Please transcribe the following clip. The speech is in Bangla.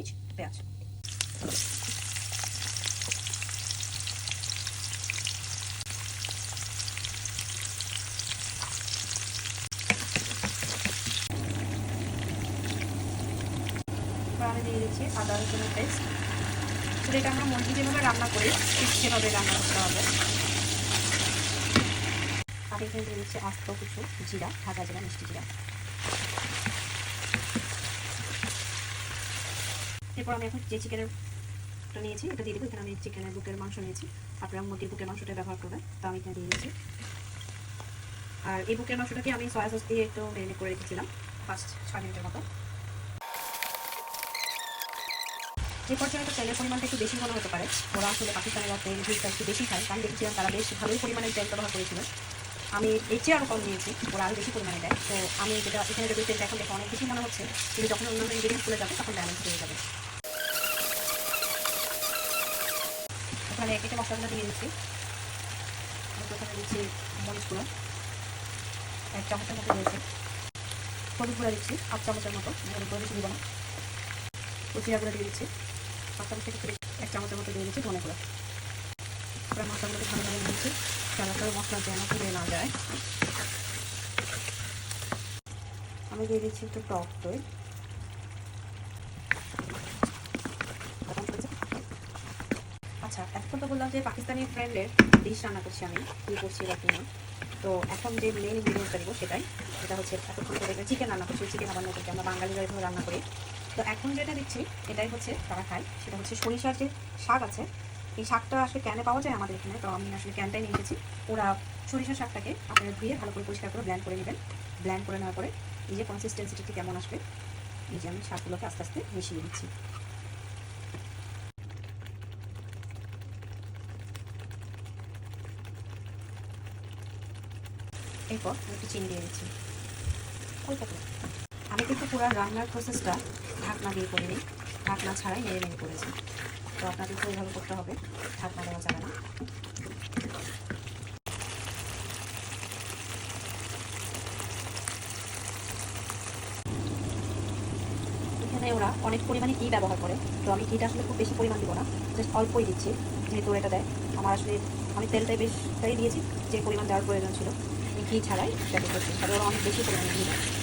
কাঁচামরিচ, পেঁয়াজ। আমি দিয়ে দিচ্ছি আদা রসুনের পেস্ট। এটা আমরা মুরগি যেভাবে রান্না করি ঠিক সেভাবে রান্না করতে হবে। আর এখানে দিয়ে দিচ্ছি আস্ত কিছু জিরা, ঢাকা জিরা, মিষ্টি জিরা। এরপর আমি এখন যে চিকেনটা নিয়েছি এটা দিয়ে দেবো। এখানে আমি চিকেনের বুকের মাংস নিয়েছি, আপনারা মুরগির বুকের মাংসটা ব্যবহার করবেন, তো আমি এখানে দিয়ে দিচ্ছি। আর এই বুকের মাংসটাকে আমি সয়া সস দিয়ে একটু মেরিনেট করে রেখেছিলাম 5-6 মিনিটের মতো। যে পর্যায়ে তো তেলের পরিমাণটা একটু বেশি মনে হতে পারে, ওরা আসলে পাকিস্তানিরা তেল ঝুলটা একটু বেশি খায়, আমি দেখেছিলাম তারা বেশ ভালোই পরিমাণে তেল ব্যবহার করেছিল। আমি এর চেয়ে আরও কম নিয়েছি, ওরা আরও বেশি পরিমাণে দেয়। তো আমি যেটা এখানে যদি তেলটা এখন দেখে অনেক বেশি মনে হচ্ছে, কিন্তু যখন অন্যান্য ইনগ্রিডিয়েন্টস খুলে যাবে তখন ব্যালেন্স হয়ে যাবে। ওখানে একে মশলাগুলো দিয়ে দিচ্ছি। প্রথমে দিচ্ছি মরিচ গুঁড়ো 1 চামচের মতো দিয়েছি, হলুদ গুঁড়ো দিচ্ছি 1 চামচের মতো, হলুদ গুঁড়ো বেশি দিব না। জিরা গুঁড়ো দিয়ে দিচ্ছি 1 চামচ থেকে 1 চামচের মতো দিয়ে দিচ্ছি ধনে গুঁড়ো। এবার মশলাগুলোকে ভালোভাবে নিচ্ছি, যাতে করে মশলা যেন পুড়ে না যায়। আমি দিয়ে দিচ্ছি একটু টক দই। আচ্ছা, এখন তো বললাম যে পাকিস্তানি ফ্রেন্ডের ডিশ রান্না করছি আমি, কী করছি বা কিনা। তো এখন যে মেন ইনগ্রিডিয়েন্টসটা দিব সেটা হচ্ছে এতক্ষণ ধরে চিকেন রান্না করছি। চিকেন আবার নতুন আমরা বাঙালিরা এভাবে রান্না করি। তো এখন যেটা দিচ্ছি এটাই হচ্ছে তারা খায়, সেটা হচ্ছে সরিষার যে শাক আছে। এই শাকটা আসলে ক্যানে পাওয়া যায় আমাদের এখানে, তো আমি আসলে ক্যানটাই নিয়ে এসেছি। ওরা সরিষার শাকটাকে আপনারা ধুয়ে ভালো করে পরিষ্কার করে ব্ল্যান্ড করে নেবেন। ব্ল্যান্ড করে নেওয়ার পরে এই যে কনসিস্টেন্সিটি কেমন আসবে, এই যে আমি শাকগুলোকে আস্তে আস্তে মিশিয়ে দিচ্ছি। এরপর একটু চিনি দিয়ে দিচ্ছি। আমি কিন্তু পুরো রান্নার প্রসেসটা ঢাকনা দিয়ে করিনি, ঢাকনা ছাড়াই নেড়ে নেড়ে করেছি। তো আপনাদেরকে এইভাবে করতে হবে, ঢাকনা দেওয়া যাবে না। এখানে ওরা অনেক পরিমাণে ঘি ব্যবহার করে, তো আমি ঘিটা আসলে খুব বেশি পরিমাণ দিব না, জাস্ট অল্পই দিচ্ছি, যেহেতু এটা দেয়। আমার আসলে আমি তেলটাই বেশটাই দিয়েছি, যে পরিমাণ দেওয়ার প্রয়োজন ছিল ঘি ছাড়াই সেটা করছি, তবে ওরা অনেক বেশি পরিমাণে ঘি দেয়।